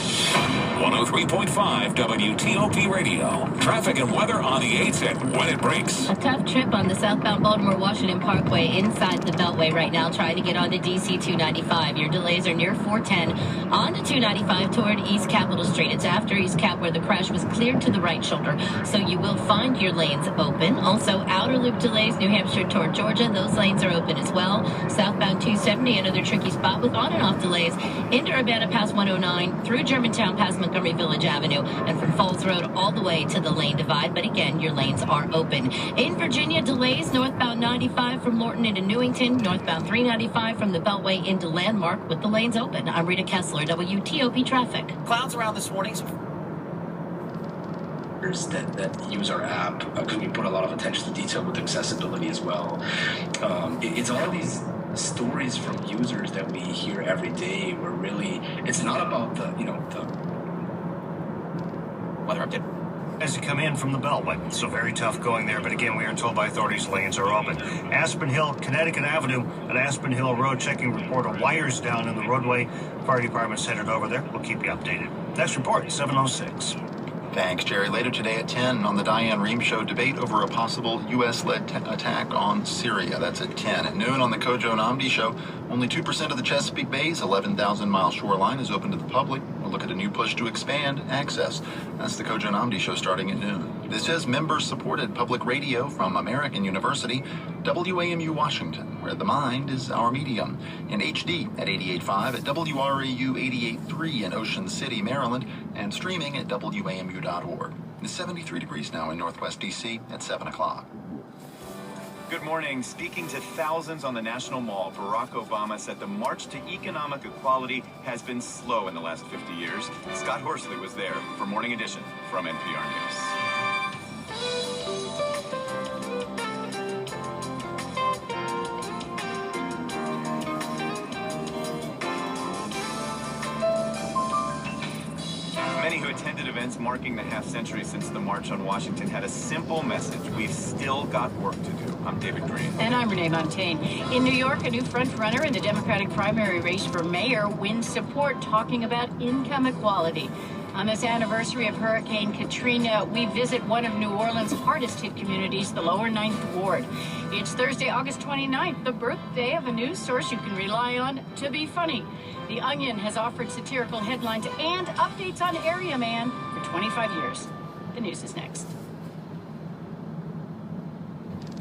103.5 WTOP Radio. Traffic and weather on the 8s and when it breaks. A tough trip on the southbound Baltimore-Washington Parkway inside the Beltway right now, trying to get onto DC 295. Your delays are near 410 on the 295 toward East Capitol Street. It's after East Cap where the crash was cleared to the right shoulder, so you will find your lanes open. Also, outer loop delays, New Hampshire toward Georgia. Those lanes are open as well. Southbound 270, another tricky spot with on and off delays into Urbana past 109, through Germantown past Montgomery Village Avenue, and from Falls Road all the way to the lane divide. But again, your lanes are open. In Virginia, delays northbound 95 from Lorton into Newington, northbound 395 from the Beltway into Landmark with the lanes open. I'm Rita Kessler, WTOP Traffic. Clouds around this morning. That use our app, because we put a lot of attention to detail with accessibility as well. It's all these stories from users that we hear every day where really it's not about the weather update. As you come in from the Beltway, so very tough going there, but again, we are told by authorities lanes are open. Aspen Hill, Connecticut Avenue at Aspen Hill Road, checking report of wires down in the roadway. Fire department's headed over there. We'll keep you updated. Next report, 706. Thanks, Jerry. Later today at 10 on the Diane Rehm Show, debate over a possible U.S.-led attack on Syria. That's at 10. At noon on the Kojo Namdi Show, only 2% of the Chesapeake Bay's 11,000-mile shoreline is open to the public. We'll look at a new push to expand access. That's the Kojo Namdi Show starting at noon. This is member-supported public radio from American University, WAMU Washington, where the mind is our medium. In HD at 88.5 at WRAU 88.3 in Ocean City, Maryland, and streaming at WAMU.org. It's 73 degrees now in Northwest D.C. at 7 o'clock. Good morning. Speaking to thousands on the National Mall, Barack Obama said the march to economic equality has been slow in the last 50 years. Scott Horsley was there for Morning Edition from NPR News. Many who attended events marking the half-century since the March on Washington had a simple message: we've still got work to do. I'm David Green. And I'm Renee Montaigne. In New York, a new front-runner in the Democratic primary race for mayor wins support, talking about income equality. On this anniversary of Hurricane Katrina, we visit one of New Orleans' hardest-hit communities, the Lower Ninth Ward. It's Thursday, August 29th, the birthday of a news source you can rely on to be funny. The Onion has offered satirical headlines and updates on Area Man for 25 years. The news is next.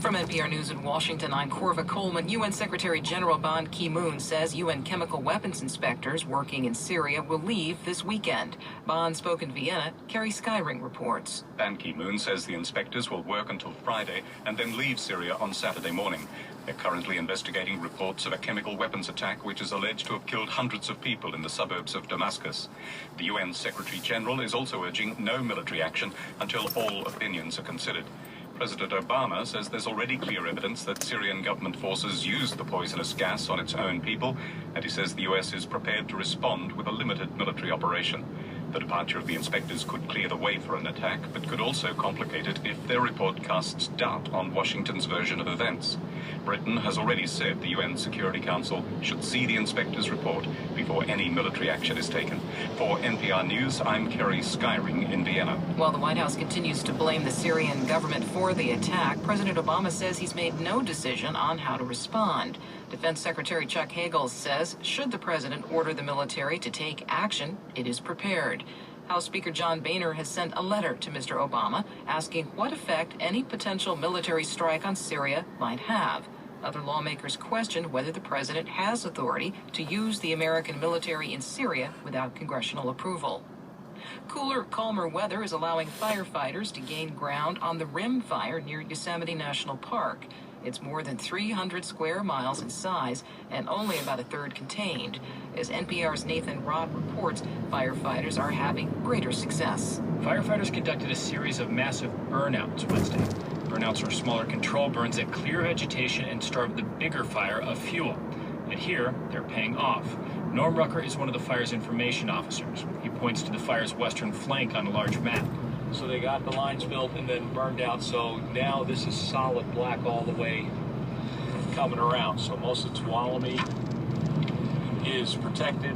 From NPR News in Washington, I'm Corva Coleman. UN Secretary General Ban Ki-moon says UN chemical weapons inspectors working in Syria will leave this weekend. Ban spoke in Vienna. Carrie Skyring reports. Ban Ki-moon says the inspectors will work until Friday and then leave Syria on Saturday morning. They're currently investigating reports of a chemical weapons attack which is alleged to have killed hundreds of people in the suburbs of Damascus. The UN Secretary General is also urging no military action until all opinions are considered. President Obama says there's already clear evidence that Syrian government forces used the poisonous gas on its own people, and he says the U.S. is prepared to respond with a limited military operation. The departure of the inspectors could clear the way for an attack, but could also complicate it if their report casts doubt on Washington's version of events. Britain has already said the UN Security Council should see the inspectors' report before any military action is taken. For NPR News, I'm Kerry Skyring in Vienna. While the White House continues to blame the Syrian government for the attack, President Obama says he's made no decision on how to respond. Defense Secretary Chuck Hagel says should the president order the military to take action, it is prepared. House Speaker John Boehner has sent a letter to Mr. Obama asking what effect any potential military strike on Syria might have. Other lawmakers question whether the president has authority to use the American military in Syria without congressional approval. Cooler, calmer weather is allowing firefighters to gain ground on the Rim Fire near Yosemite National Park. It's more than 300 square miles in size and only about a third contained. As NPR's Nathan Rod reports, firefighters are having greater success. Firefighters conducted a series of massive burnouts Wednesday. Burnouts are smaller control burns that clear vegetation and starve the bigger fire of fuel. And here, they're paying off. Norm Rucker is one of the fire's information officers. He points to the fire's western flank on a large map. So they got the lines built and then burned out, so now this is solid black all the way coming around. So most of Tuolumne is protected.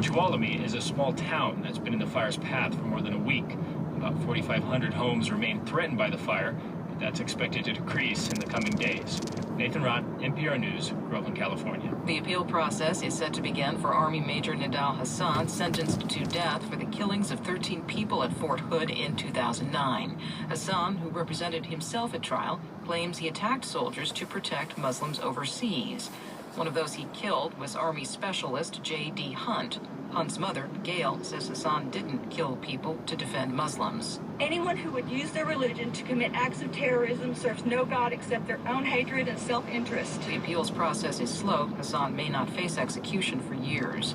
Tuolumne is a small town that's been in the fire's path for more than a week. About 4,500 homes remain threatened by the fire, but that's expected to decrease in the coming days. Nathan Rott, NPR News, Groveland, California. The appeal process is set to begin for Army Major Nidal Hassan, sentenced to death for the killings of 13 people at Fort Hood in 2009. Hassan, who represented himself at trial, claims he attacked soldiers to protect Muslims overseas. One of those he killed was Army Specialist J.D. Hunt. Hunt's mother, Gail, says Hassan didn't kill people to defend Muslims. Anyone who would use their religion to commit acts of terrorism serves no God except their own hatred and self-interest. The appeals process is slow. Hassan may not face execution for years.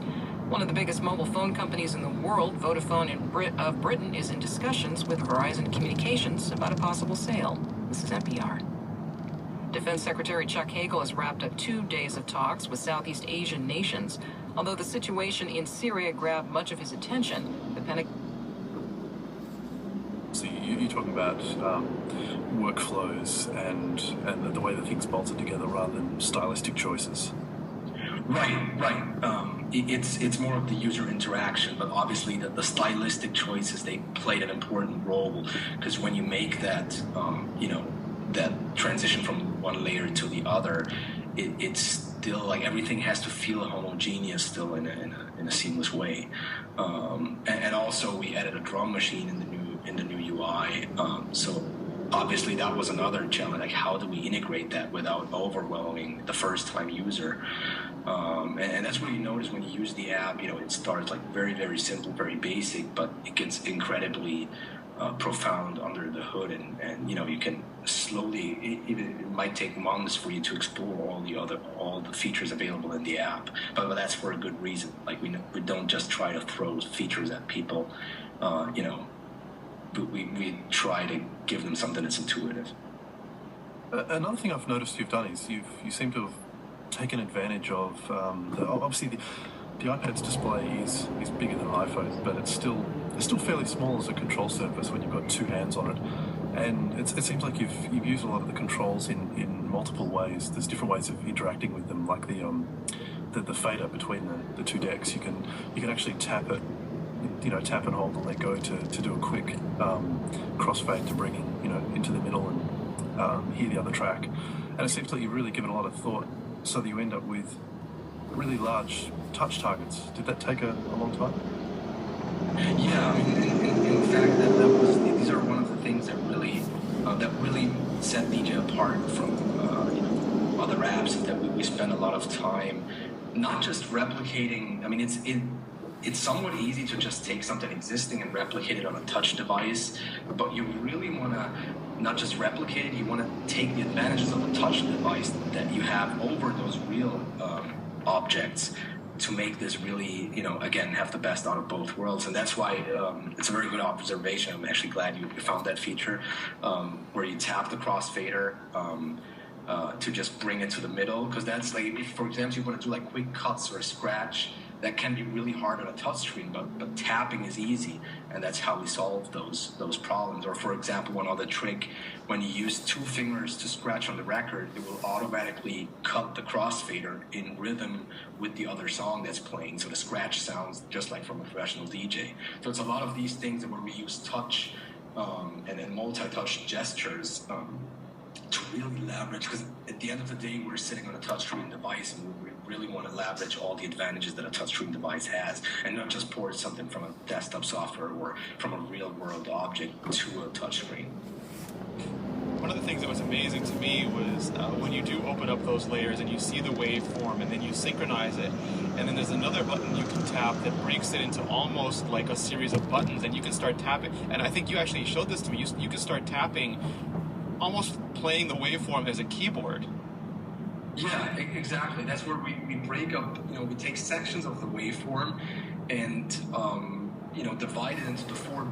One of the biggest mobile phone companies in the world, Vodafone of Britain, is in discussions with Verizon Communications about a possible sale. This is NPR. Defense Secretary Chuck Hagel has wrapped up 2 days of talks with Southeast Asian nations. Although the situation in Syria grabbed much of his attention, the Pentagon... So you're talking about workflows and the way that things bolted together rather than stylistic choices. Right. It's more of the user interaction, but obviously the stylistic choices, they played an important role, because when you make that, that transition from one layer to the other, it's still like everything has to feel homogeneous still in a seamless way. And also we added a drum machine in the new UI. So obviously that was another challenge. Like, how do we integrate that without overwhelming the first-time user? And that's what you notice when you use the app. It starts like very, very simple, very basic, but it gets incredibly profound under the hood, and you can slowly, it might take months for you to explore all the features available in the app, but that's for a good reason. Like, we don't just try to throw features at people, but we try to give them something that's intuitive. Another thing I've noticed you've done is you seem to have taken advantage of obviously the iPad's display is bigger than an iPhone, but it's still fairly small as a control surface when you've got two hands on it. And it seems like you've used a lot of the controls in multiple ways. There's different ways of interacting with them, like the fader between the two decks. You can actually tap it, tap and hold and let go to do a quick crossfade to bring in, into the middle and hear the other track. And it seems like you've really given a lot of thought so that you end up with really large touch targets. Did that take a long time? Yeah, in fact, these are one of the things that really that really set DJ apart from other apps, is that we spend a lot of time not just replicating. I mean, it's somewhat easy to just take something existing and replicate it on a touch device, but you really want to not just replicate it, you want to take the advantages of a touch device that you have over those real objects to make this really, again, have the best out of both worlds. And that's why it's a very good observation. I'm actually glad you found that feature where you tap the crossfader to just bring it to the middle, because that's like, if, for example, you want to do like quick cuts or a scratch, that can be really hard on a touchscreen, but tapping is easy, and that's how we solve those problems. Or for example, one other trick, when you use 2 fingers to scratch on the record, it will automatically cut the crossfader in rhythm with the other song that's playing, so the scratch sounds just like from a professional DJ. So it's a lot of these things where we use touch and then multi-touch gestures to really leverage, because at the end of the day, we're sitting on a touchscreen device, and we really want to leverage all the advantages that a touchscreen device has, and not just port something from a desktop software or from a real-world object to a touchscreen. One of the things that was amazing to me was when you do open up those layers and you see the waveform and then you synchronize it, and then there's another button you can tap that breaks it into almost like a series of buttons, and you can start tapping. And I think you actually showed this to me. You can start tapping, almost playing the waveform as a keyboard. Yeah, exactly. That's where we break up, we take sections of the waveform and, divide it into the 4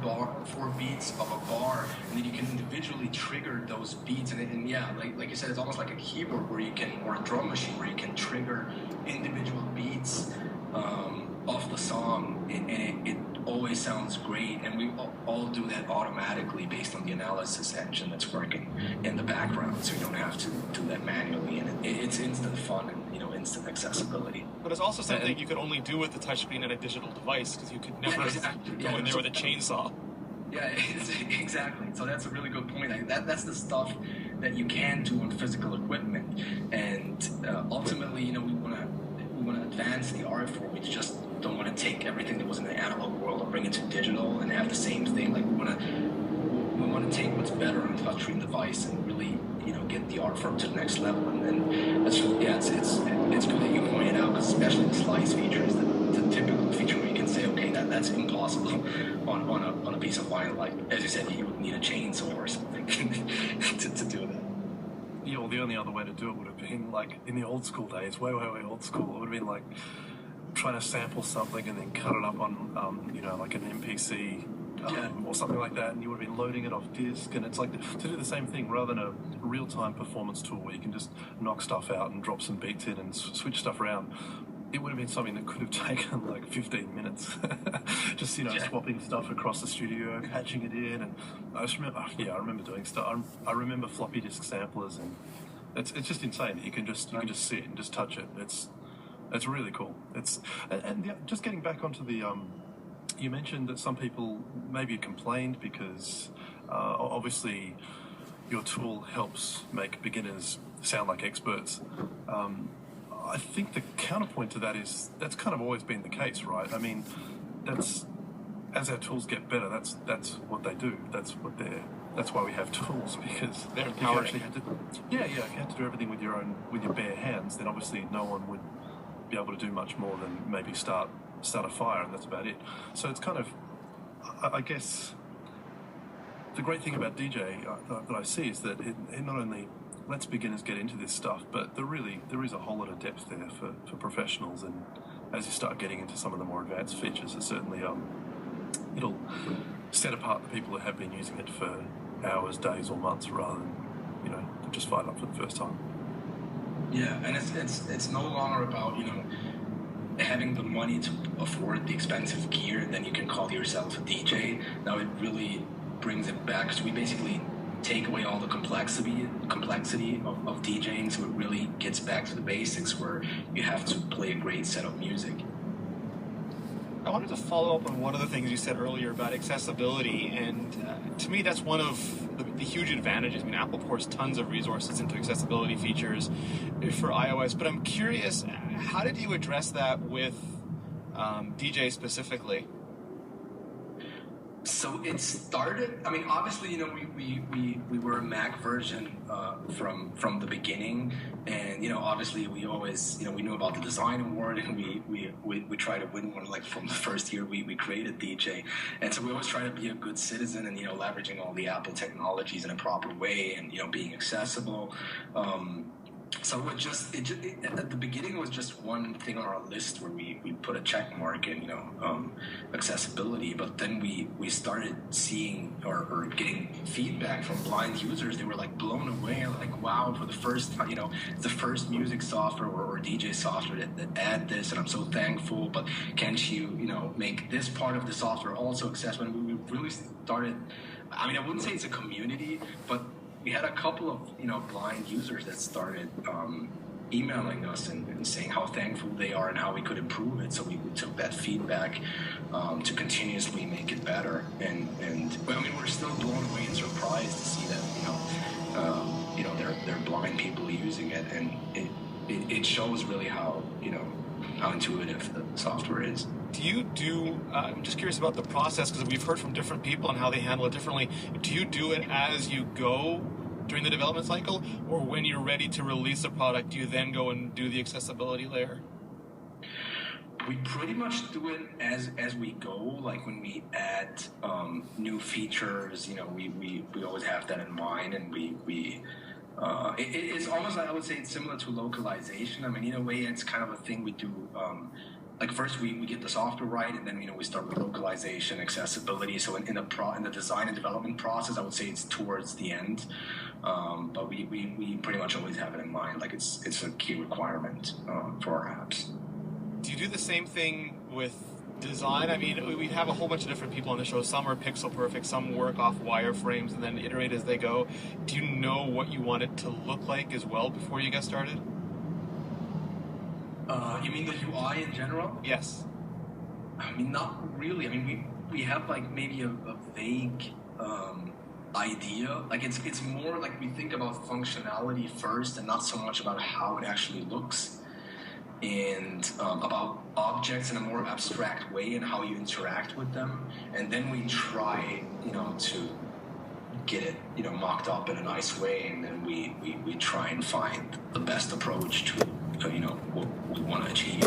beats of a bar, and then you can individually trigger those beats. And yeah, like you said, it's almost like a keyboard where you can, or a drum machine where you can trigger individual beats of the song, and it always sounds great, and we all do that automatically based on the analysis engine that's working in the background, so you don't have to do that manually, and it's instant fun and instant accessibility. But it's also something you could only do with the touchscreen and a digital device, because you could never go in there with a chainsaw. Yeah, exactly. So that's a really good point. That's the stuff that you can do on physical equipment, and ultimately, we want to advance the art form. We just don't want to take everything that was in the analog world and bring it to digital and have the same thing. Like we want to take what's better on a touchscreen device and really get the art form to the next level. And then it's good that you pointed out, because especially the slice feature is the typical feature where you can say, okay, that's impossible on a piece of vinyl. Like as you said, you would need a chainsaw or something to do that. Yeah, well, the only other way to do it would have been like in the old school days, way old school. It would have been like trying to sample something and then cut it up on, like an MPC or something like that, and you would have been loading it off disk. And it's like to do the same thing rather than a real-time performance tool where you can just knock stuff out and drop some beats in and switch stuff around. It would have been something that could have taken like 15 minutes, just swapping stuff across the studio, patching it in, and I remember doing stuff. I remember floppy disk samplers, and it's just insane that you can just see it and just touch it. It's really cool. Just getting back onto the you mentioned that some people maybe complained because obviously your tool helps make beginners sound like experts. I think the counterpoint to that is that's kind of always been the case, right? I mean, that's as our tools get better, that's what they do. That's why we have tools, because they're if you actually had to, if you had to do everything with your bare hands, then obviously no one would be able to do much more than maybe start a fire, and that's about it. So it's kind of, I guess, the great thing about DJ that I see is that it not only lets beginners get into this stuff, but there is a whole lot of depth there for professionals, and as you start getting into some of the more advanced features, it certainly it'll set apart the people that have been using it for hours, days, or months, rather than just fire it up for the first time. Yeah, and it's no longer about having the money to afford the expensive gear, and then you can call yourself a DJ. Now it really brings it back. So we basically take away all the complexity of DJing, so it really gets back to the basics where you have to play a great set of music. I wanted to follow up on one of the things you said earlier about accessibility, and to me that's one of the huge advantages. I mean, Apple pours tons of resources into accessibility features for iOS, but I'm curious, how did you address that with DJ specifically? So it started. I mean, obviously, we were a Mac version from the beginning, and obviously, we always, we knew about the design award, and we tried to win one like from the first year we created DJ, and so we always try to be a good citizen, and leveraging all the Apple technologies in a proper way, and being accessible. So at the beginning, it was just one thing on our list where we put a check mark in, accessibility. But then we started seeing or getting feedback from blind users. They were like blown away, like, wow, for the first time, it's the first music software or DJ software that add this, and I'm so thankful. But can't you, make this part of the software also accessible? And we really started. I mean, I wouldn't say it's a community, but we had a couple of blind users that started emailing us and saying how thankful they are and how we could improve it. So we took that feedback to continuously make it better. And I mean, we're still blown away and surprised to see that they're blind people using it, and it shows really how how intuitive the software is. I'm just curious about the process, because we've heard from different people and how they handle it differently. Do you do it as you go during the development cycle, or when you're ready to release a product, do you then go and do the accessibility layer? We pretty much do it as we go. Like when we add new features, we always have that in mind, and it's almost like, I would say it's similar to localization. I mean, in a way, it's kind of a thing we do. Like first we get the software right, and then we start with localization, accessibility. So in the design and development process, I would say it's towards the end. But we pretty much always have it in mind. Like it's a key requirement for our apps. Do you do the same thing with design? I mean, we have a whole bunch of different people on the show. Some are pixel perfect, some work off wireframes and then iterate as they go. Do you know what you want it to look like as well before you get started? You mean the UI in general? Yes. I mean, not really. I mean, we have like maybe a vague idea. Like it's more like we think about functionality first, and not so much about how it actually looks, and about objects in a more abstract way and how you interact with them. And then we try, to get it, mocked up in a nice way, and then we try and find the best approach to what we want to achieve.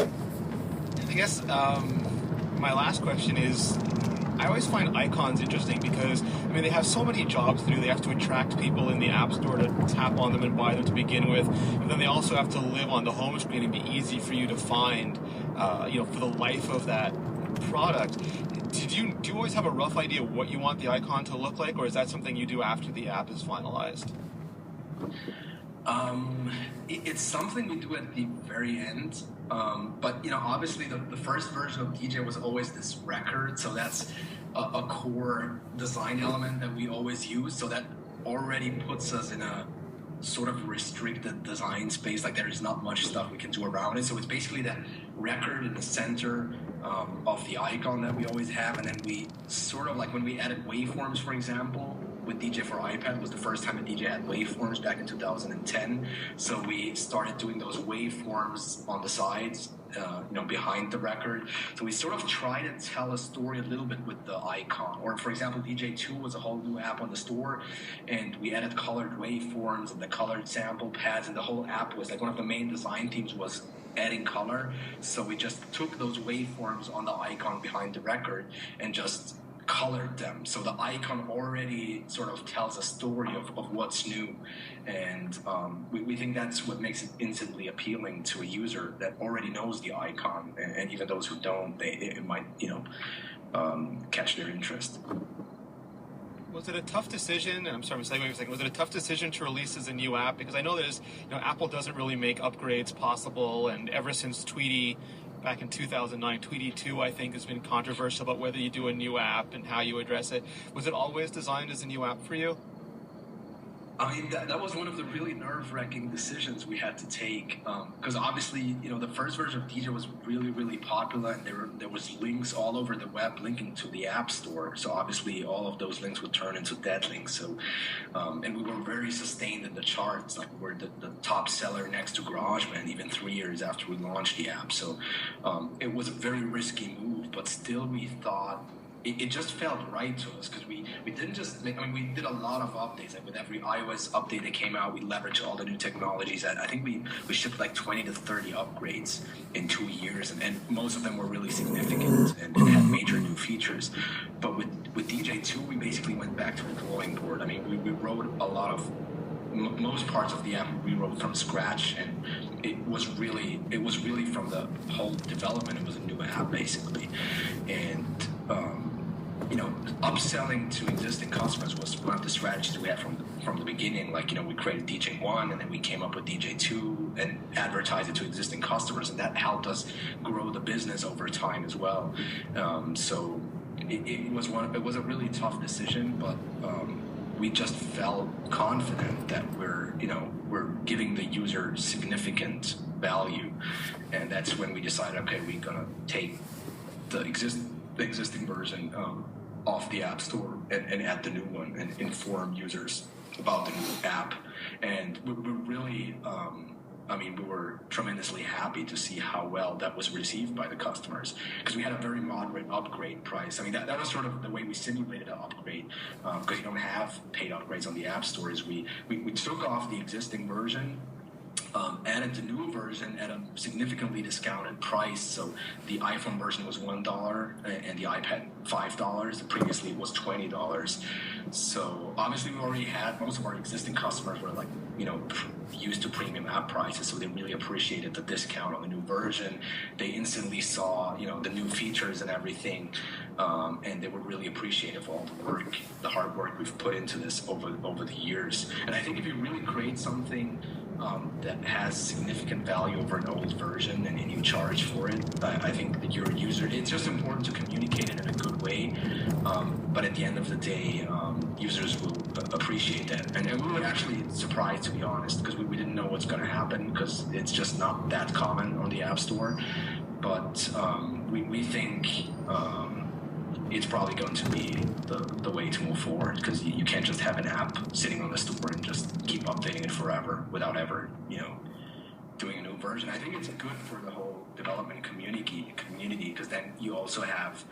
I guess my last question is, I always find icons interesting because, I mean, they have so many jobs to do. They have to attract people in the App Store to tap on them and buy them to begin with. And then they also have to live on the home screen and be easy for you to find, for the life of that product. Do you always have a rough idea what you want the icon to look like, or is that something you do after the app is finalized? It's something we do at the very end. But obviously the first version of DJ was always this record, so that's a core design element that we always use. So that already puts us in a sort of restricted design space. Like there is not much stuff we can do around it. So it's basically that record in the center of the icon that we always have, and then we sort of like when we added waveforms, for example. With DJ for iPad was the first time that DJ had waveforms back in 2010. So we started doing those waveforms on the sides, behind the record. So we sort of try to tell a story a little bit with the icon. Or for example, DJ 2 was a whole new app on the store, and we added colored waveforms and the colored sample pads, and the whole app was like one of the main design themes was adding color. So we just took those waveforms on the icon behind the record and just colored them, so the icon already sort of tells a story of what's new, and we think that's what makes it instantly appealing to a user that already knows the icon, and even those who don't, it might catch their interest. Was it a tough decision? And I'm sorry, I'm segueing for a second. Was it a tough decision to release as a new app? Because I know there's, Apple doesn't really make upgrades possible, and ever since Tweety. Back in 2009, Tweety 2, I think, has been controversial about whether you do a new app and how you address it. Was it always designed as a new app for you? I mean, that was one of the really nerve-wracking decisions we had to take, because obviously, the first version of DJ was really, really popular, and there was links all over the web linking to the App Store. So obviously, all of those links would turn into dead links. So, and we were very sustained in the charts. Like we're the top seller next to GarageBand, even 3 years after we launched the app. So, it was a very risky move, but still, we thought it just felt right to us because we didn't just we did a lot of updates. Like with every iOS update that came out, we leveraged all the new technologies. I think we shipped like 20 to 30 upgrades in 2 years, and most of them were really significant and had major new features. But with DJ2, we basically went back to the drawing board. I mean, we wrote a lot of most parts of the app we wrote from scratch, and it was really from the whole development. It was a new app basically, and upselling to existing customers was one of the strategies we had from the beginning. Like, we created DJ1, and then we came up with DJ2 and advertised it to existing customers, and that helped us grow the business over time as well. So it was a really tough decision, but we just felt confident that we're giving the user significant value, and that's when we decided, okay, we're gonna take the existing version off the App Store and add the new one and inform users about the new app. And we're really, we were tremendously happy to see how well that was received by the customers, because we had a very moderate upgrade price. I mean, that was sort of the way we simulated an upgrade, because you don't have paid upgrades on the App Store. Is we took off the existing version, added the new version at a significantly discounted price. So the iPhone version was $1 and the iPad $5. Previously it was $20. So obviously we already had, most of our existing customers were used to premium app prices, so they really appreciated the discount on the new version. They instantly saw the new features and everything, and they were really appreciative of all the hard work we've put into this over the years. And I think if you really create something that has significant value over an old version and you charge for it, I think that your user, it's just important to communicate it in a good way, but at the end of the day, users will appreciate that. And we were actually surprised, to be honest, because we didn't know what's going to happen, because it's just not that common on the App Store. But we think it's probably going to be the way to move forward, because you can't just have an app sitting on the store and just keep updating it forever without ever, doing a new version. I think it's good for the whole development community, because then you also have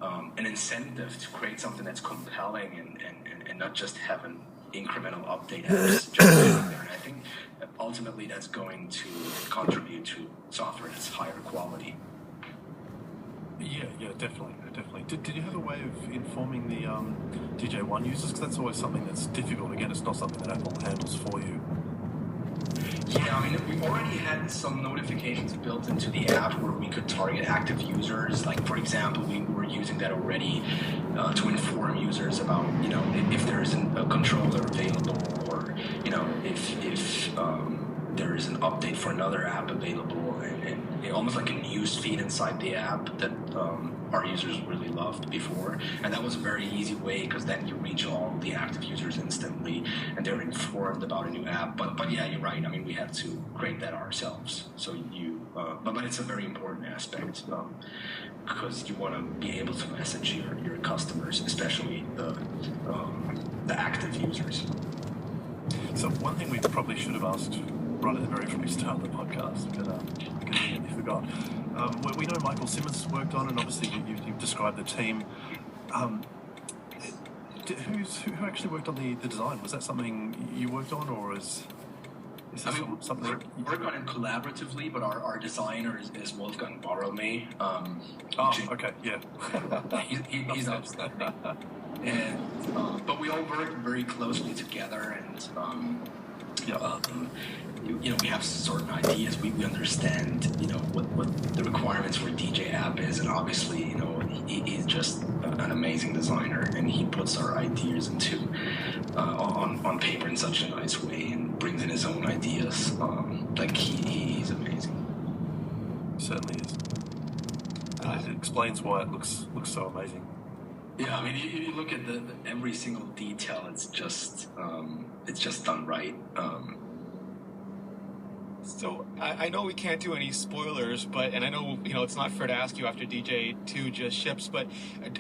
an incentive to create something that's compelling and not just have an incremental update apps just sitting there. And I think ultimately that's going to contribute to software that's higher quality. Yeah, definitely. Did you have a way of informing the DJ1 users? Because that's always something that's difficult. Again, it's not something that Apple handles for you. Yeah, we already had some notifications built into the app where we could target active users. Like, for example, we were using that already to inform users about, if there isn't a controller available, or, if there is an update for another app available, and almost like a news feed inside the app that our users really loved before. And that was a very easy way, because then you reach all the active users instantly and they're informed about a new app. But yeah, you're right. We had to create that ourselves. So but it's a very important aspect, because you want to be able to message your customers, especially the active users. So one thing we probably should have asked right at the very start of the podcast, but I completely forgot. We know Michael Simmons worked on, and obviously you've described the team. Who actually worked on the design? Was that something you worked on, or is that something? We work on it collaboratively, but our designer is Wolfgang Barrelme. Okay, yeah. He's outstanding. And but we all work very closely together, and we have certain ideas. We understand, what the requirements for a DJ app is, and obviously, he's just an amazing designer, and he puts our ideas into on paper in such a nice way, and brings in his own ideas. He's amazing. Certainly is. And it explains why it looks so amazing. Yeah, you look at every single detail. It's just done right. So I know we can't do any spoilers, and I know it's not fair to ask you after DJ2 just ships, but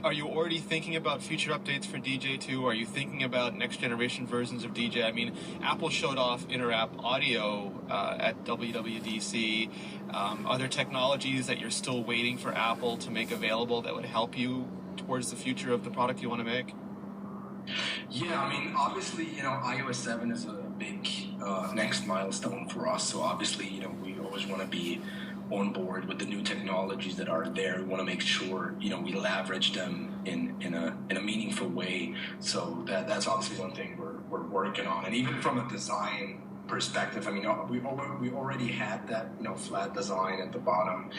are you already thinking about future updates for DJ2? Are you thinking about next generation versions of DJ? Apple showed off inter-app audio at WWDC. Are there technologies that you're still waiting for Apple to make available that would help you towards the future of the product you want to make? Yeah, I mean, obviously, iOS 7 is a big next milestone for us. So obviously, we always want to be on board with the new technologies that are there. We want to make sure, we leverage them in a meaningful way. So that's obviously one thing we're working on. And even from a design perspective, I mean, we already had that, flat design at the bottom,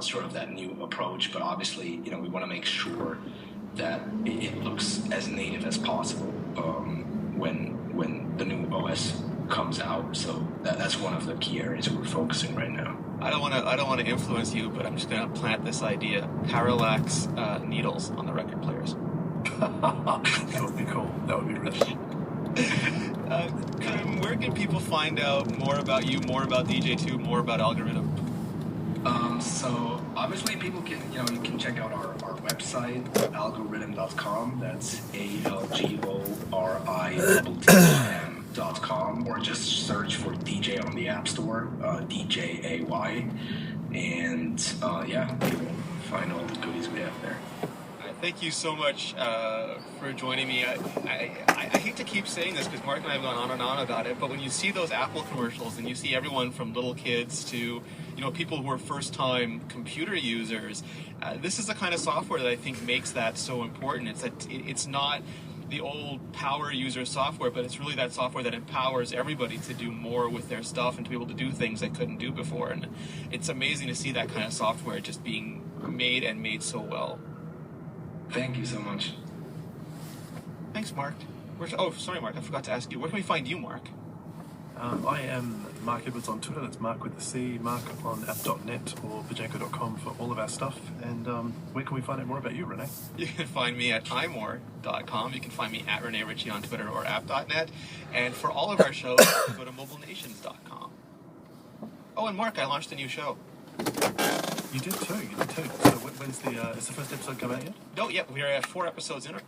sort of that new approach. But obviously, we want to make sure that it looks as native as possible when the new OS comes out. So that's one of the key areas we're focusing right now. I don't want to influence you, but I'm just going to plant this idea: parallax needles on the record players. That would be cool. That would be rich. Karim, where can people find out more about you, more about DJ2, more about Algorithm? So obviously people can, you can check out our website, algorithm.com. That's ALGORITM.com, or just search for DJ on the App Store, DJAY, and yeah, you'll find all the goodies we have there. Thank you so much for joining me. I hate to keep saying this because Mark and I have gone on and on about it, but when you see those Apple commercials and you see everyone from little kids to people who are first-time computer users, this is the kind of software that I think makes that so important. It's not the old power user software, but it's really that software that empowers everybody to do more with their stuff and to be able to do things they couldn't do before. And it's amazing to see that kind of software just being made and made so well. Thank you so much. Thanks, Mark. Oh, sorry, Mark. I forgot to ask you. Where can we find you, Mark? I am Mark Edwards on Twitter. That's Mark with the C. Mark on app.net or bajenko.com for all of our stuff. And where can we find out more about you, Renee? You can find me at imore.com. You can find me at Renee Ritchie on Twitter or app.net. And for all of our shows, go to mobilenations.com. Oh, and Mark, I launched a new show. You did too. So when's is the first episode come out yet? No, yeah, we're at 4 episodes in.